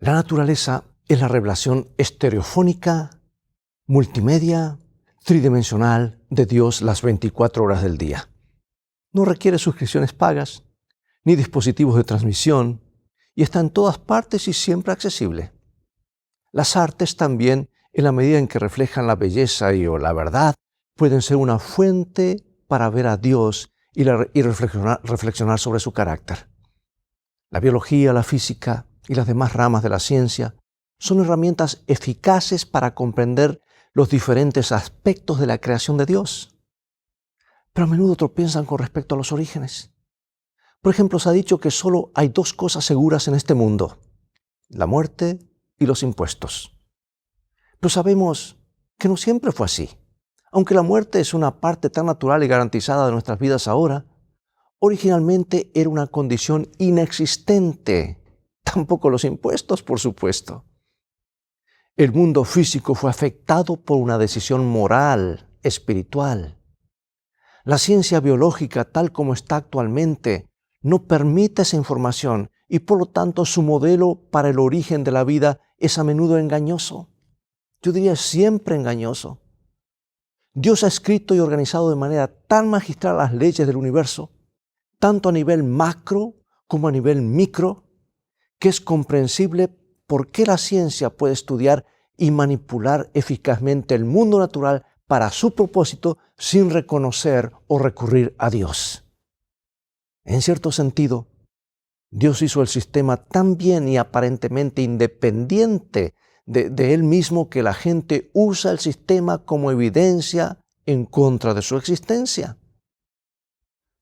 La naturaleza es la revelación estereofónica, multimedia, tridimensional de Dios las 24 horas del día. No requiere suscripciones pagas, ni dispositivos de transmisión, y está en todas partes y siempre accesible. Las artes también, en la medida en que reflejan la belleza o la verdad, pueden ser una fuente para ver a Dios y reflexionar sobre su carácter. La biología, la física y las demás ramas de la ciencia son herramientas eficaces para comprender los diferentes aspectos de la creación de Dios. Pero a menudo tropiezan con respecto a los orígenes. Por ejemplo, se ha dicho que solo hay dos cosas seguras en este mundo: la muerte y los impuestos. Pero sabemos que no siempre fue así. Aunque la muerte es una parte tan natural y garantizada de nuestras vidas ahora, originalmente era una condición inexistente. Tampoco los impuestos, por supuesto. El mundo físico fue afectado por una decisión moral, espiritual. La ciencia biológica, tal como está actualmente, no permite esa información y por lo tanto su modelo para el origen de la vida es a menudo engañoso. Yo diría siempre engañoso. Dios ha escrito y organizado de manera tan magistral las leyes del universo, tanto a nivel macro como a nivel micro, que es comprensible por qué la ciencia puede estudiar y manipular eficazmente el mundo natural para su propósito sin reconocer o recurrir a Dios. En cierto sentido, Dios hizo el sistema tan bien y aparentemente independiente de Él mismo que la gente usa el sistema como evidencia en contra de su existencia.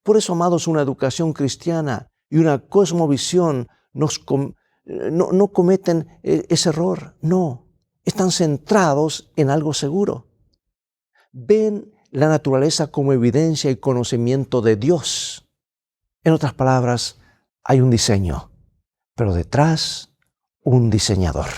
Por eso, amados, una educación cristiana y una cosmovisión no cometen ese error. No, están centrados en algo seguro. Ven la naturaleza como evidencia y conocimiento de Dios. En otras palabras, hay un diseño, pero detrás un diseñador.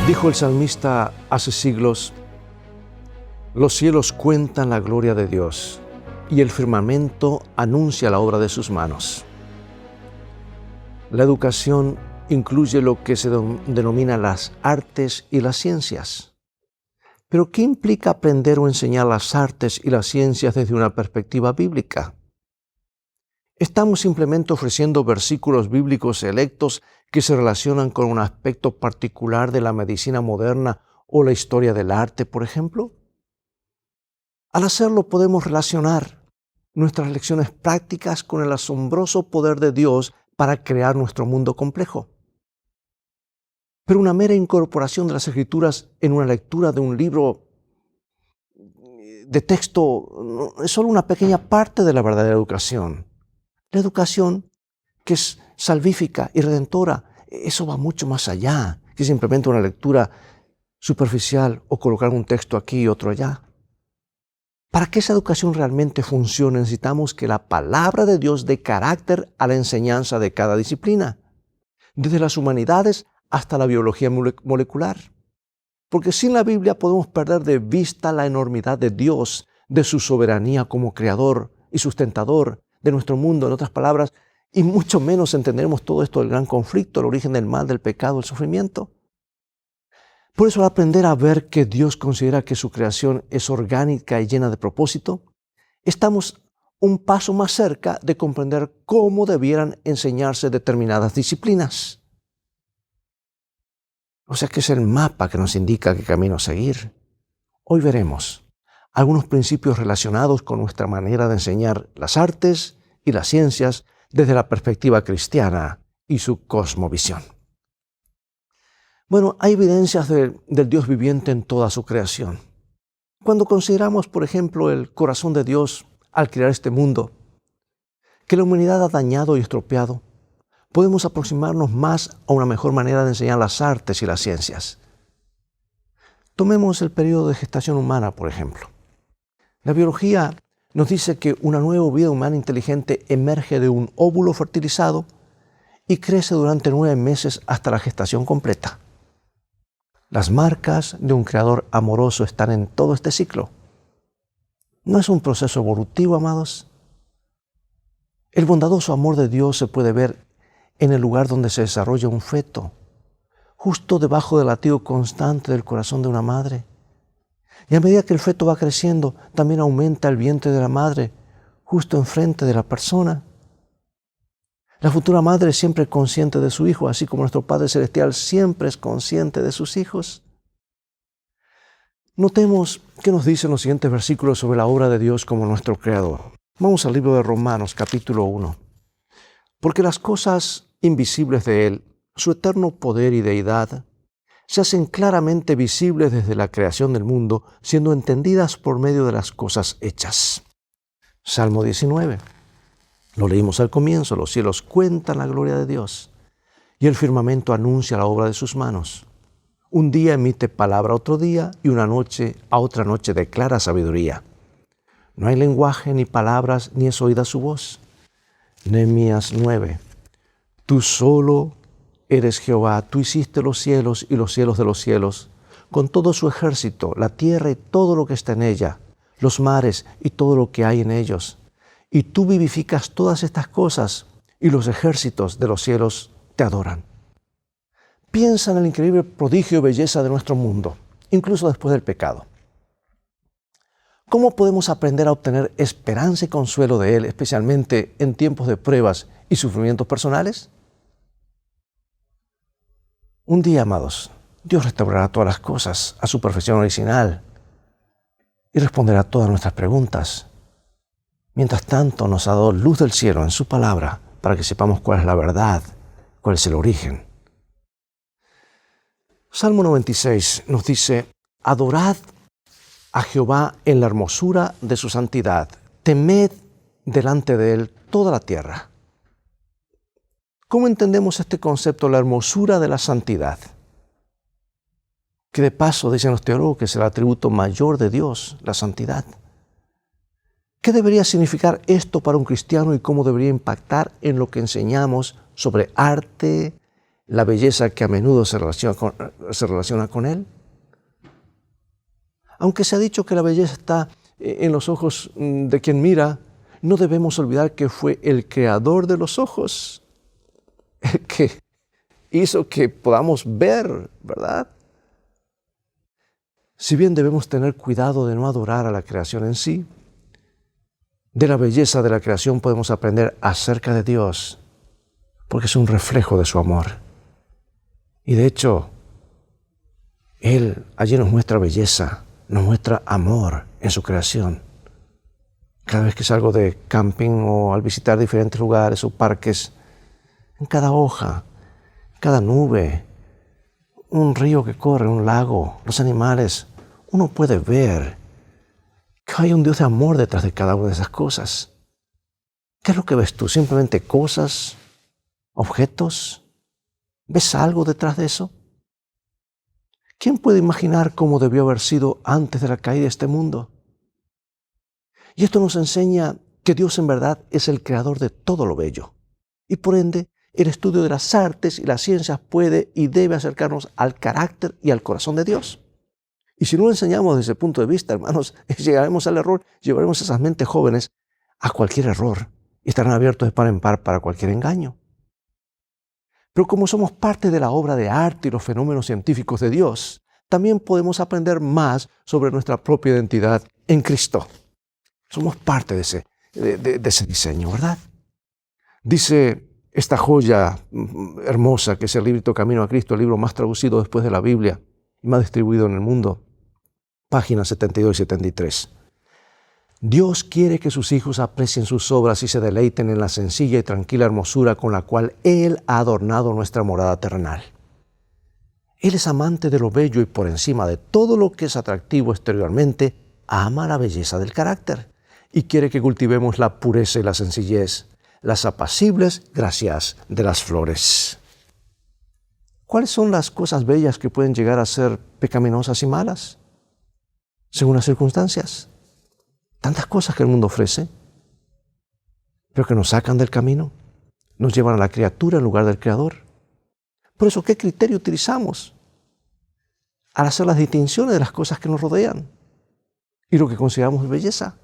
Dijo el salmista hace siglos: los cielos cuentan la gloria de Dios y el firmamento anuncia la obra de sus manos. La educación incluye lo que se denomina las artes y las ciencias. Pero ¿qué implica aprender o enseñar las artes y las ciencias desde una perspectiva bíblica? ¿Estamos simplemente ofreciendo versículos bíblicos selectos que se relacionan con un aspecto particular de la medicina moderna o la historia del arte, por ejemplo? Al hacerlo, podemos relacionar nuestras lecciones prácticas con el asombroso poder de Dios para crear nuestro mundo complejo. Pero una mera incorporación de las Escrituras en una lectura de un libro de texto es solo una pequeña parte de la verdadera educación. La educación, que es salvífica y redentora, eso va mucho más allá que simplemente una lectura superficial o colocar un texto aquí y otro allá. Para que esa educación realmente funcione, necesitamos que la palabra de Dios dé carácter a la enseñanza de cada disciplina, desde las humanidades hasta la biología molecular. Porque sin la Biblia podemos perder de vista la enormidad de Dios, de su soberanía como creador y sustentador de nuestro mundo, en otras palabras, y mucho menos entenderemos todo esto del gran conflicto, el origen del mal, del pecado, el sufrimiento. Por eso, al aprender a ver que Dios considera que su creación es orgánica y llena de propósito, estamos un paso más cerca de comprender cómo debieran enseñarse determinadas disciplinas. O sea que es el mapa que nos indica qué camino seguir. Hoy veremos algunos principios relacionados con nuestra manera de enseñar las artes y las ciencias desde la perspectiva cristiana y su cosmovisión. Bueno, hay evidencias del Dios viviente en toda su creación. Cuando consideramos, por ejemplo, el corazón de Dios al crear este mundo, que la humanidad ha dañado y estropeado, podemos aproximarnos más a una mejor manera de enseñar las artes y las ciencias. Tomemos el periodo de gestación humana, por ejemplo. La biología nos dice que una nueva vida humana inteligente emerge de un óvulo fertilizado y crece durante 9 meses hasta la gestación completa. Las marcas de un creador amoroso están en todo este ciclo. ¿No es un proceso evolutivo, amados? El bondadoso amor de Dios se puede ver en el lugar donde se desarrolla un feto, justo debajo del latido constante del corazón de una madre. Y a medida que el feto va creciendo, también aumenta el vientre de la madre, justo enfrente de la persona. La futura madre es siempre consciente de su hijo, así como nuestro Padre Celestial siempre es consciente de sus hijos. Notemos qué nos dicen los siguientes versículos sobre la obra de Dios como nuestro Creador. Vamos al libro de Romanos, capítulo 1. Porque las cosas invisibles de Él, su eterno poder y deidad, se hacen claramente visibles desde la creación del mundo, siendo entendidas por medio de las cosas hechas. Salmo 19. Lo leímos al comienzo. Los cielos cuentan la gloria de Dios y el firmamento anuncia la obra de sus manos. Un día emite palabra a otro día y una noche a otra noche declara sabiduría. No hay lenguaje ni palabras ni es oída su voz. Nehemías 9. Tú solo eres Jehová, tú hiciste los cielos y los cielos de los cielos, con todo su ejército, la tierra y todo lo que está en ella, los mares y todo lo que hay en ellos. Y tú vivificas todas estas cosas y los ejércitos de los cielos te adoran. Piensa en el increíble prodigio y belleza de nuestro mundo, incluso después del pecado. ¿Cómo podemos aprender a obtener esperanza y consuelo de Él, especialmente en tiempos de pruebas y sufrimientos personales? Un día, amados, Dios restaurará todas las cosas a su perfección original y responderá a todas nuestras preguntas. Mientras tanto, nos ha dado luz del cielo en su palabra para que sepamos cuál es la verdad, cuál es el origen. Salmo 96 nos dice: adorad a Jehová en la hermosura de su santidad, temed delante de Él toda la tierra. ¿Cómo entendemos este concepto, la hermosura de la santidad? Que de paso, dicen los teólogos, que es el atributo mayor de Dios, la santidad. ¿Qué debería significar esto para un cristiano y cómo debería impactar en lo que enseñamos sobre arte, la belleza que a menudo se relaciona con él? Aunque se ha dicho que la belleza está en los ojos de quien mira, no debemos olvidar que fue el creador de los ojos el que hizo que podamos ver, ¿verdad? Si bien debemos tener cuidado de no adorar a la creación en sí, de la belleza de la creación podemos aprender acerca de Dios, porque es un reflejo de su amor. Y de hecho, Él allí nos muestra belleza, nos muestra amor en su creación. Cada vez que salgo de camping o al visitar diferentes lugares o parques, en cada hoja, cada nube, un río que corre, un lago, los animales, uno puede ver que hay un Dios de amor detrás de cada una de esas cosas. ¿Qué es lo que ves tú? ¿Simplemente cosas, objetos? ¿Ves algo detrás de eso? ¿Quién puede imaginar cómo debió haber sido antes de la caída de este mundo? Y esto nos enseña que Dios en verdad es el creador de todo lo bello. Y por ende, el estudio de las artes y las ciencias puede y debe acercarnos al carácter y al corazón de Dios. Y si no lo enseñamos desde ese punto de vista, hermanos, llegaremos al error, llevaremos esas mentes jóvenes a cualquier error y estarán abiertos de par en par para cualquier engaño. Pero como somos parte de la obra de arte y los fenómenos científicos de Dios, también podemos aprender más sobre nuestra propia identidad en Cristo. Somos parte de ese diseño, ¿verdad? Dice esta joya hermosa que es el librito Camino a Cristo, el libro más traducido después de la Biblia y más distribuido en el mundo, páginas 72 y 73. Dios quiere que sus hijos aprecien sus obras y se deleiten en la sencilla y tranquila hermosura con la cual Él ha adornado nuestra morada terrenal. Él es amante de lo bello y por encima de todo lo que es atractivo exteriormente, ama la belleza del carácter y quiere que cultivemos la pureza y la sencillez, las apacibles gracias de las flores. ¿Cuáles son las cosas bellas que pueden llegar a ser pecaminosas y malas? Según las circunstancias. Tantas cosas que el mundo ofrece, pero que nos sacan del camino, nos llevan a la criatura en lugar del Creador. Por eso, ¿qué criterio utilizamos al hacer las distinciones de las cosas que nos rodean y lo que consideramos belleza?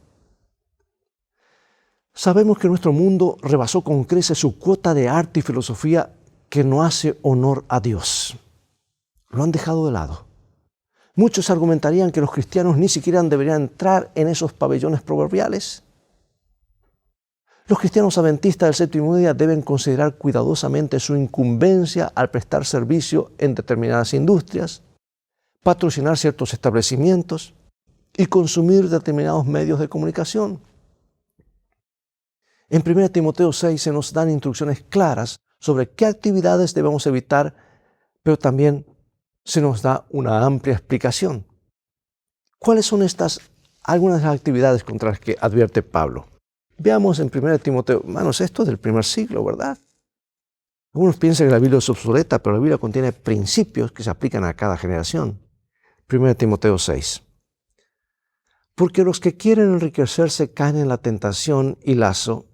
Sabemos que nuestro mundo rebasó con creces su cuota de arte y filosofía que no hace honor a Dios. Lo han dejado de lado. Muchos argumentarían que los cristianos ni siquiera deberían entrar en esos pabellones proverbiales. Los cristianos adventistas del séptimo día deben considerar cuidadosamente su incumbencia al prestar servicio en determinadas industrias, patrocinar ciertos establecimientos y consumir determinados medios de comunicación. En 1 Timoteo 6 se nos dan instrucciones claras sobre qué actividades debemos evitar, pero también se nos da una amplia explicación. ¿Cuáles son algunas de las actividades contra las que advierte Pablo? Veamos en 1 Timoteo, hermanos, esto es del primer siglo, ¿verdad? Algunos piensan que la Biblia es obsoleta, pero la Biblia contiene principios que se aplican a cada generación. 1 Timoteo 6. Porque los que quieren enriquecerse caen en la tentación y lazo,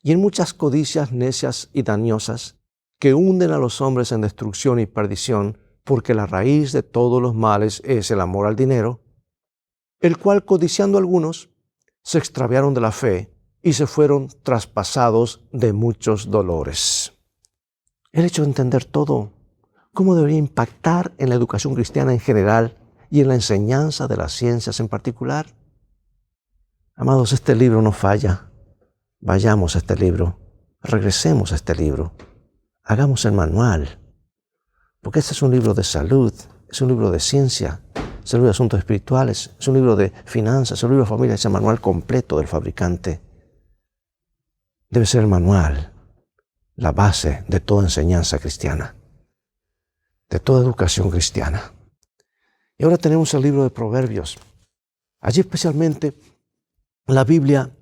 y en muchas codicias necias y dañosas, que hunden a los hombres en destrucción y perdición, porque la raíz de todos los males es el amor al dinero, el cual, codiciando algunos, se extraviaron de la fe y se fueron traspasados de muchos dolores. El hecho de entender todo, cómo debería impactar en la educación cristiana en general y en la enseñanza de las ciencias en particular. Amados, este libro no falla. Vayamos a este libro, regresemos a este libro, hagamos el manual, porque este es un libro de salud, es un libro de ciencia, es un libro de asuntos espirituales, es un libro de finanzas, es un libro de familia, es el manual completo del fabricante. Debe ser el manual, la base de toda enseñanza cristiana, de toda educación cristiana. Y ahora tenemos el libro de Proverbios. Allí especialmente la Biblia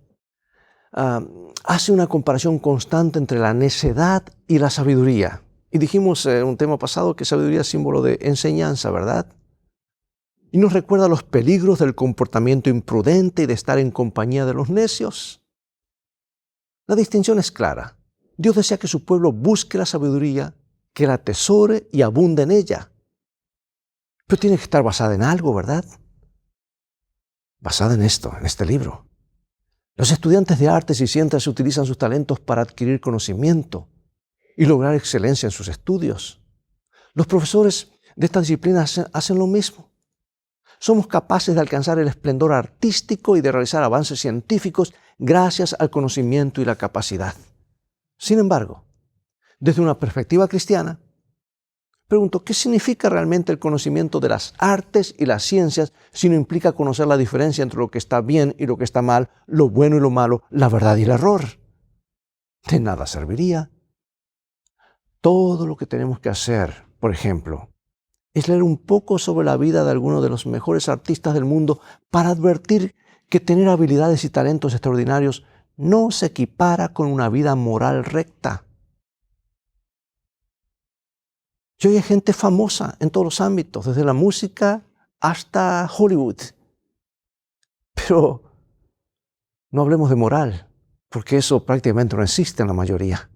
hace una comparación constante entre la necedad y la sabiduría. Y dijimos en un tema pasado que sabiduría es símbolo de enseñanza, ¿verdad? Y nos recuerda los peligros del comportamiento imprudente y de estar en compañía de los necios. La distinción es clara. Dios desea que su pueblo busque la sabiduría, que la atesore y abunde en ella. Pero tiene que estar basada en algo, ¿verdad? Basada en esto, en este libro. Los estudiantes de artes y ciencias utilizan sus talentos para adquirir conocimiento y lograr excelencia en sus estudios. Los profesores de esta disciplina hacen lo mismo. Somos capaces de alcanzar el esplendor artístico y de realizar avances científicos gracias al conocimiento y la capacidad. Sin embargo, desde una perspectiva cristiana, pregunto, ¿qué significa realmente el conocimiento de las artes y las ciencias si no implica conocer la diferencia entre lo que está bien y lo que está mal, lo bueno y lo malo, la verdad y el error? De nada serviría. Todo lo que tenemos que hacer, por ejemplo, es leer un poco sobre la vida de algunos de los mejores artistas del mundo para advertir que tener habilidades y talentos extraordinarios no se equipara con una vida moral recta. Yo hay gente famosa en todos los ámbitos, desde la música hasta Hollywood. Pero no hablemos de moral, porque eso prácticamente no existe en la mayoría.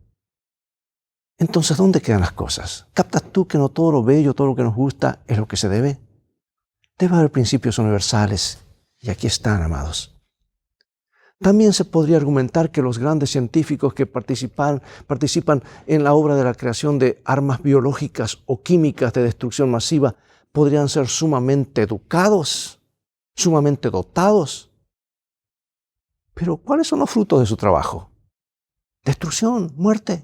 Entonces, ¿dónde quedan las cosas? ¿Captas tú que no todo lo bello, todo lo que nos gusta es lo que se debe? Debe haber principios universales, y aquí están, amados. También se podría argumentar que los grandes científicos que participan en la obra de la creación de armas biológicas o químicas de destrucción masiva podrían ser sumamente educados, sumamente dotados. Pero ¿cuáles son los frutos de su trabajo? Destrucción, muerte.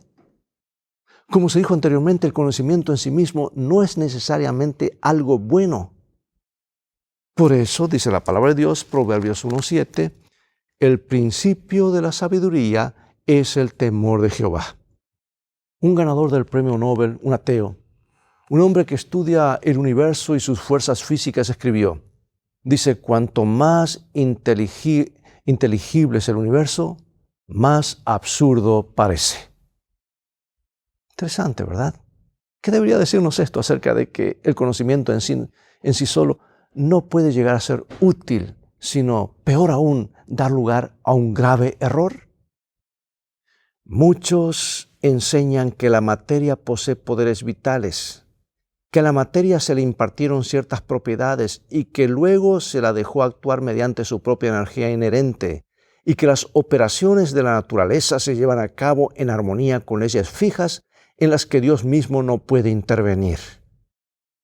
Como se dijo anteriormente, el conocimiento en sí mismo no es necesariamente algo bueno. Por eso, dice la palabra de Dios, Proverbios 1:7, el principio de la sabiduría es el temor de Jehová. Un ganador del premio Nobel, un ateo, un hombre que estudia el universo y sus fuerzas físicas, escribió, dice, cuanto más inteligible es el universo, más absurdo parece. Interesante, ¿verdad? ¿Qué debería decirnos esto acerca de que el conocimiento en sí solo no puede llegar a ser útil, sino, peor aún, dar lugar a un grave error? Muchos enseñan que la materia posee poderes vitales, que a la materia se le impartieron ciertas propiedades y que luego se la dejó actuar mediante su propia energía inherente, y que las operaciones de la naturaleza se llevan a cabo en armonía con leyes fijas en las que Dios mismo no puede intervenir.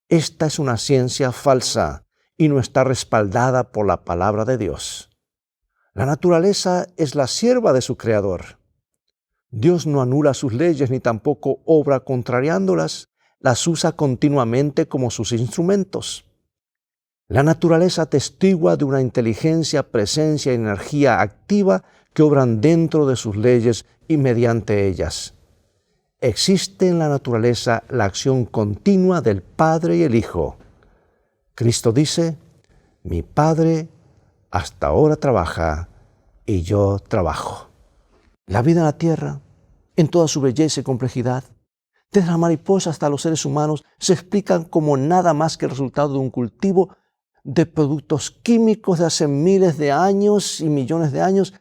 Esta es una ciencia falsa y no está respaldada por la palabra de Dios. La naturaleza es la sierva de su Creador. Dios no anula sus leyes ni tampoco obra contrariándolas, las usa continuamente como sus instrumentos. La naturaleza testigua de una inteligencia, presencia y energía activa que obran dentro de sus leyes y mediante ellas. Existe en la naturaleza la acción continua del Padre y el Hijo. Cristo dice: mi Padre hasta ahora trabaja y yo trabajo. La vida en la tierra, en toda su belleza y complejidad, desde la mariposa hasta los seres humanos, se explican como nada más que el resultado de un cultivo de productos químicos de hace miles de años y millones de años,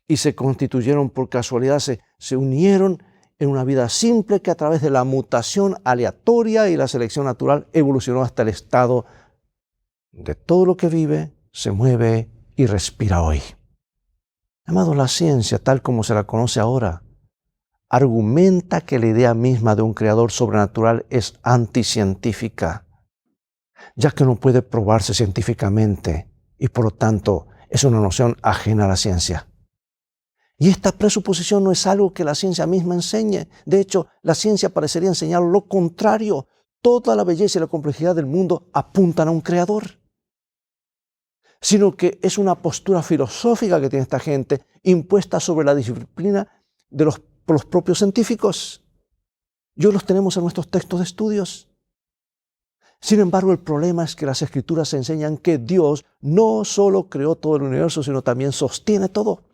y se constituyeron por casualidad, se unieron en una vida simple que a través de la mutación aleatoria y la selección natural evolucionó hasta el estado de todo lo que vive, se mueve y respira hoy. Amados, la ciencia, tal como se la conoce ahora, argumenta que la idea misma de un creador sobrenatural es anticientífica, ya que no puede probarse científicamente y por lo tanto es una noción ajena a la ciencia. Y esta presuposición no es algo que la ciencia misma enseñe. De hecho, la ciencia parecería enseñar lo contrario. Toda la belleza y la complejidad del mundo apuntan a un creador. Sino que es una postura filosófica que tiene esta gente impuesta sobre la disciplina por los propios científicos. Y hoy los tenemos en nuestros textos de estudios. Sin embargo, el problema es que las Escrituras enseñan que Dios no solo creó todo el universo, sino también sostiene todo.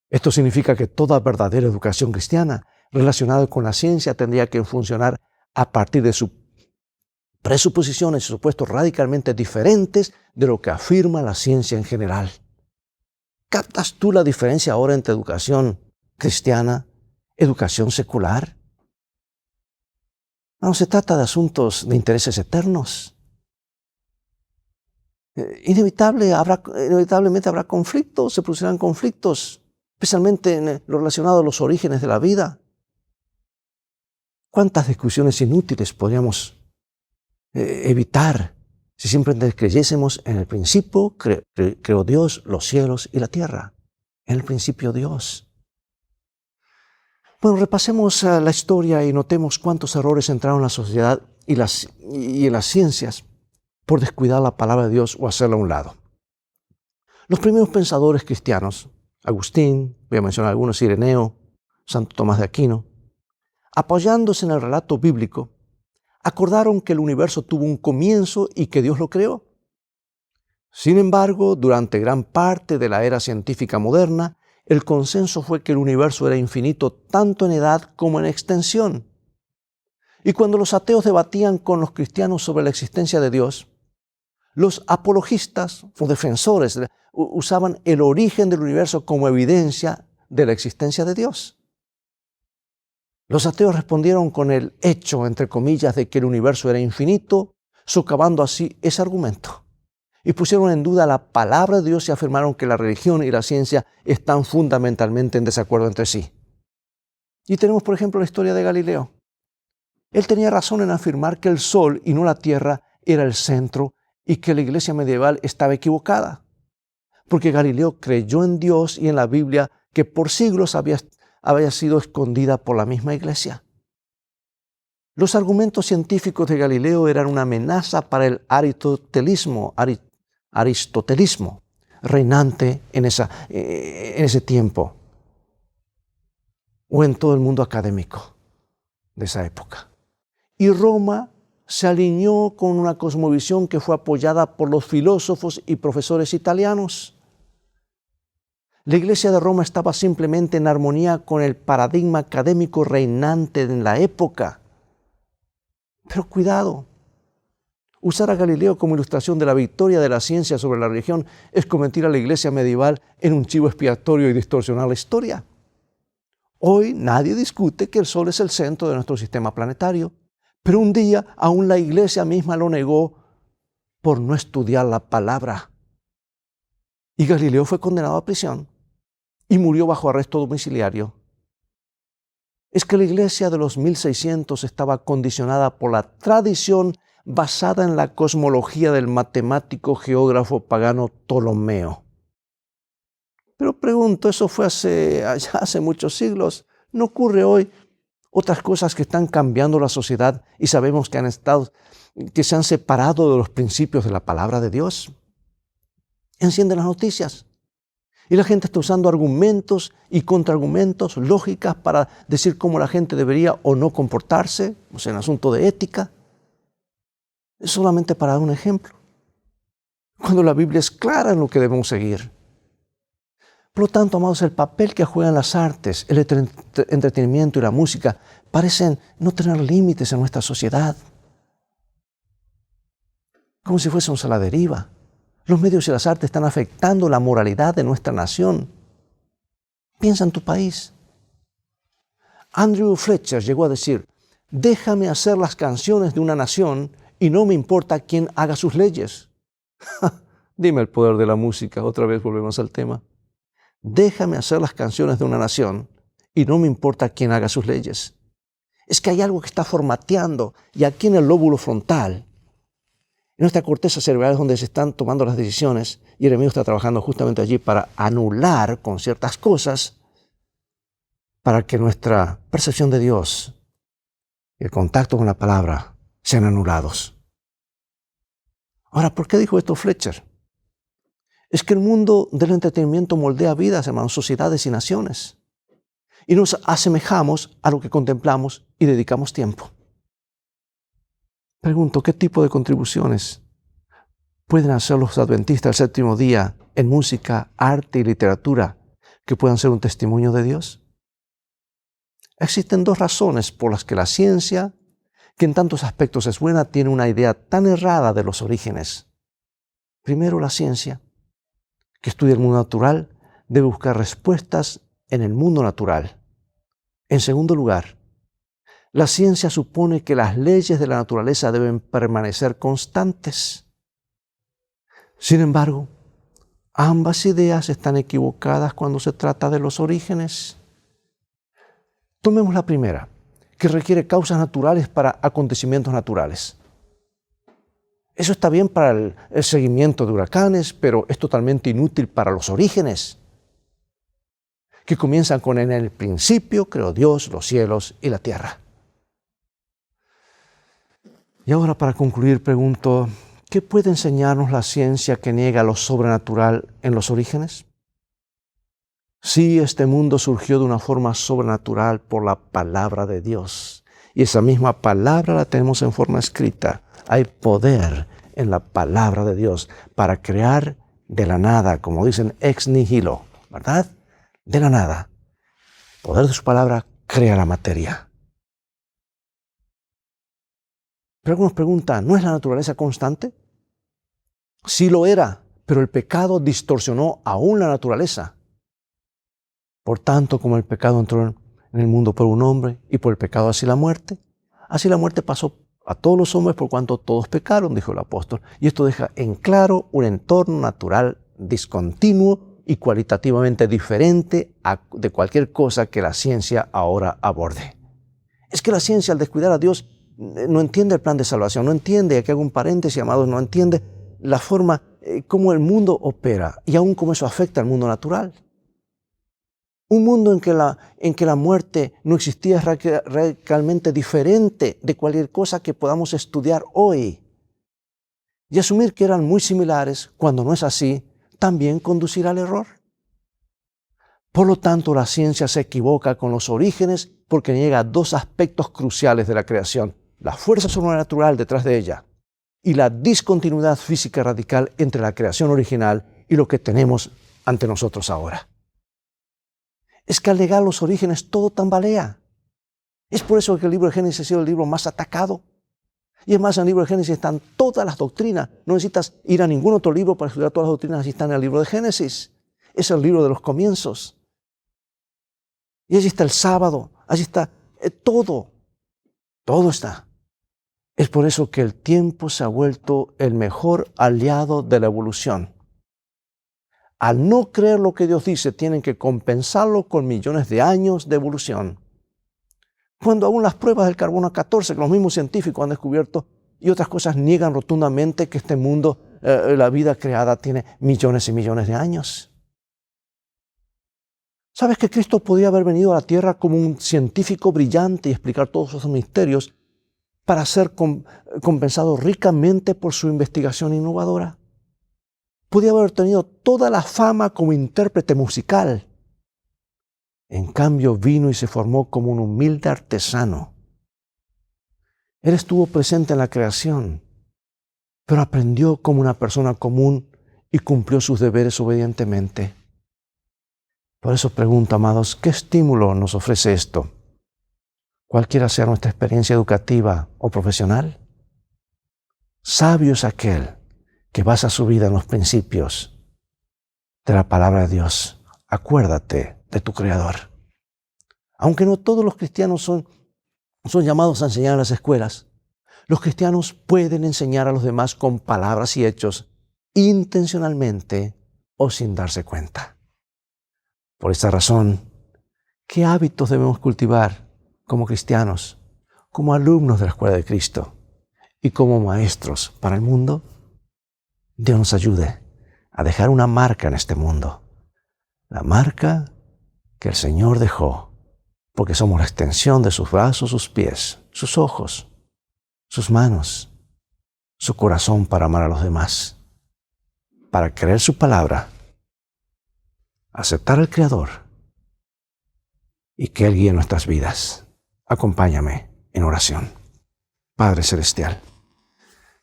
Esto significa que toda verdadera educación cristiana relacionada con la ciencia tendría que funcionar a partir de sus presuposiciones y supuestos radicalmente diferentes de lo que afirma la ciencia en general. ¿Captas tú la diferencia ahora entre educación cristiana, educación secular? No se trata de asuntos de intereses eternos. Inevitablemente habrá conflictos, se producirán conflictos, especialmente en lo relacionado a los orígenes de la vida. ¿Cuántas discusiones inútiles podríamos evitar si siempre creyésemos en el principio creó Dios los cielos y la tierra? En el principio Dios. Bueno, repasemos la historia y notemos cuántos errores entraron en la sociedad y en las ciencias por descuidar la palabra de Dios o hacerla a un lado. Los primeros pensadores cristianos, Agustín, voy a mencionar algunos, Ireneo, Santo Tomás de Aquino, apoyándose en el relato bíblico, acordaron que el universo tuvo un comienzo y que Dios lo creó. Sin embargo, durante gran parte de la era científica moderna, el consenso fue que el universo era infinito tanto en edad como en extensión. Y cuando los ateos debatían con los cristianos sobre la existencia de Dios, los apologistas o defensores usaban el origen del universo como evidencia de la existencia de Dios. Los ateos respondieron con el hecho, entre comillas, de que el universo era infinito, socavando así ese argumento. Y pusieron en duda la palabra de Dios y afirmaron que la religión y la ciencia están fundamentalmente en desacuerdo entre sí. Y tenemos, por ejemplo, la historia de Galileo. Él tenía razón en afirmar que el Sol y no la Tierra era el centro y que la iglesia medieval estaba equivocada. Porque Galileo creyó en Dios y en la Biblia que por siglos había sido escondida por la misma iglesia. Los argumentos científicos de Galileo eran una amenaza para el aristotelismo reinante en ese tiempo o en todo el mundo académico de esa época. Y Roma se alineó con una cosmovisión que fue apoyada por los filósofos y profesores italianos. La Iglesia de Roma estaba simplemente en armonía con el paradigma académico reinante en la época. Pero cuidado, usar a Galileo como ilustración de la victoria de la ciencia sobre la religión es convertir a la iglesia medieval en un chivo expiatorio y distorsionar la historia. Hoy nadie discute que el Sol es el centro de nuestro sistema planetario, pero un día aún la Iglesia misma lo negó por no estudiar la palabra. Y Galileo fue condenado a prisión y murió bajo arresto domiciliario. Es que la Iglesia de los 1600 estaba condicionada por la tradición basada en la cosmología del matemático geógrafo pagano Ptolomeo. Pero pregunto, eso fue hace muchos siglos. ¿No ocurre hoy otras cosas que están cambiando la sociedad y sabemos que se han separado de los principios de la palabra de Dios? Encienden las noticias y la gente está usando argumentos y contraargumentos, lógicas para decir cómo la gente debería o no comportarse, o sea, en asunto de ética. Es solamente para dar un ejemplo. Cuando la Biblia es clara en lo que debemos seguir. Por lo tanto, amados, el papel que juegan las artes, el entretenimiento y la música parecen no tener límites en nuestra sociedad. Como si fuésemos a la deriva. Los medios y las artes están afectando la moralidad de nuestra nación. Piensa en tu país. Andrew Fletcher llegó a decir, déjame hacer las canciones de una nación y no me importa quién haga sus leyes. Dime el poder de la música, otra vez volvemos al tema. Déjame hacer las canciones de una nación y no me importa quién haga sus leyes. Es que hay algo que está formateando y aquí en el lóbulo frontal, en nuestra corteza cerebral es donde se están tomando las decisiones y el enemigo está trabajando justamente allí para anular con ciertas cosas para que nuestra percepción de Dios y el contacto con la palabra sean anulados. Ahora, ¿por qué dijo esto Fletcher? Es que el mundo del entretenimiento moldea vidas, hermanos, sociedades y naciones. Y nos asemejamos a lo que contemplamos y dedicamos tiempo. Pregunto, ¿qué tipo de contribuciones pueden hacer los adventistas del séptimo día en música, arte y literatura que puedan ser un testimonio de Dios? Existen dos razones por las que la ciencia, que en tantos aspectos es buena, tiene una idea tan errada de los orígenes. Primero, la ciencia, que estudia el mundo natural, debe buscar respuestas en el mundo natural. En segundo lugar, la ciencia supone que las leyes de la naturaleza deben permanecer constantes. Sin embargo, ambas ideas están equivocadas cuando se trata de los orígenes. Tomemos la primera, que requiere causas naturales para acontecimientos naturales. Eso está bien para el seguimiento de huracanes, pero es totalmente inútil para los orígenes, que comienzan con en el principio creó Dios los cielos y la tierra. Y ahora, para concluir, pregunto, ¿qué puede enseñarnos la ciencia que niega lo sobrenatural en los orígenes? Sí, este mundo surgió de una forma sobrenatural por la palabra de Dios. Y esa misma palabra la tenemos en forma escrita. Hay poder en la palabra de Dios para crear de la nada, como dicen ex nihilo, ¿verdad? De la nada. El poder de su palabra crea la materia. Pero algunos preguntan, ¿no es la naturaleza constante? Sí lo era, pero el pecado distorsionó aún la naturaleza. Por tanto, como el pecado entró en el mundo por un hombre y por el pecado así la muerte pasó a todos los hombres por cuanto todos pecaron, dijo el apóstol. Y esto deja en claro un entorno natural discontinuo y cualitativamente diferente de cualquier cosa que la ciencia ahora aborde. Es que la ciencia, al descuidar a Dios, no entiende el plan de salvación, no entiende, aquí hago un paréntesis, amados, no entiende la forma cómo el mundo opera y aún cómo eso afecta al mundo natural. Un mundo en que la muerte no existía es radicalmente diferente de cualquier cosa que podamos estudiar hoy. Y asumir que eran muy similares, cuando no es así, también conducirá al error. Por lo tanto, la ciencia se equivoca con los orígenes porque niega dos aspectos cruciales de la creación: la fuerza sobrenatural detrás de ella y la discontinuidad física radical entre la creación original y lo que tenemos ante nosotros ahora. Es que al negar los orígenes todo tambalea. Es por eso que el libro de Génesis ha sido el libro más atacado. Y es más, en el libro de Génesis están todas las doctrinas. No necesitas ir a ningún otro libro para estudiar todas las doctrinas, así están en el libro de Génesis. Es el libro de los comienzos. Y allí está el sábado, allí está todo. Todo está. Es por eso que el tiempo se ha vuelto el mejor aliado de la evolución. Al no creer lo que Dios dice, tienen que compensarlo con millones de años de evolución. Cuando aún las pruebas del carbono 14, que los mismos científicos han descubierto, y otras cosas niegan rotundamente que este mundo, la vida creada, tiene millones y millones de años. ¿Sabes que Cristo podía haber venido a la tierra como un científico brillante y explicar todos esos misterios para ser compensado ricamente por su investigación innovadora? Podía haber tenido toda la fama como intérprete musical. En cambio, vino y se formó como un humilde artesano. Él estuvo presente en la creación, pero aprendió como una persona común y cumplió sus deberes obedientemente. Por eso pregunto, amados, ¿qué estímulo nos ofrece esto? Cualquiera sea nuestra experiencia educativa o profesional. Sabio es aquel que basa su vida en los principios de la palabra de Dios. Acuérdate de tu Creador. Aunque no todos los cristianos son llamados a enseñar en las escuelas, los cristianos pueden enseñar a los demás con palabras y hechos, intencionalmente o sin darse cuenta. Por esta razón, ¿qué hábitos debemos cultivar como cristianos, como alumnos de la Escuela de Cristo y como maestros para el mundo? Dios nos ayude a dejar una marca en este mundo, la marca que el Señor dejó, porque somos la extensión de sus brazos, sus pies, sus ojos, sus manos, su corazón para amar a los demás, para creer su palabra, aceptar al Creador y que Él guíe nuestras vidas. Acompáñame en oración. Padre Celestial,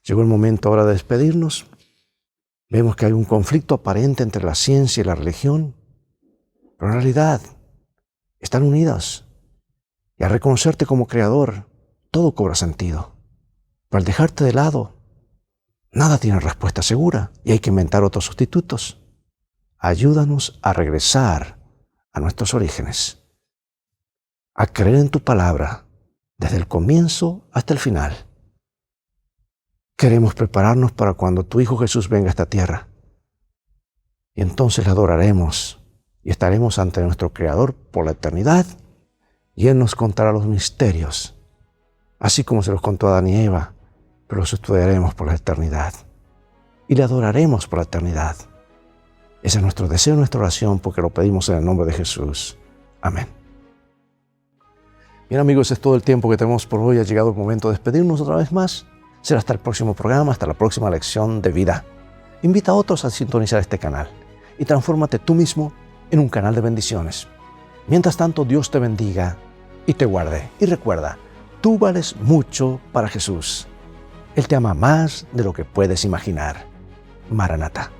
llegó el momento ahora de despedirnos. Vemos que hay un conflicto aparente entre la ciencia y la religión, pero en realidad están unidas. Y al reconocerte como Creador, todo cobra sentido. Pero al dejarte de lado, nada tiene respuesta segura y hay que inventar otros sustitutos. Ayúdanos a regresar a nuestros orígenes, a creer en tu palabra desde el comienzo hasta el final. Queremos prepararnos para cuando tu Hijo Jesús venga a esta tierra. Y entonces le adoraremos y estaremos ante nuestro Creador por la eternidad y Él nos contará los misterios, así como se los contó a Adán y Eva, pero los estudiaremos por la eternidad y le adoraremos por la eternidad. Ese es nuestro deseo y nuestra oración porque lo pedimos en el nombre de Jesús. Amén. Bien amigos, es todo el tiempo que tenemos por hoy. Ha llegado el momento de despedirnos otra vez más. Será hasta el próximo programa, hasta la próxima lección de vida. Invita a otros a sintonizar este canal y transfórmate tú mismo en un canal de bendiciones. Mientras tanto, Dios te bendiga y te guarde. Y recuerda, tú vales mucho para Jesús. Él te ama más de lo que puedes imaginar. Maranatha.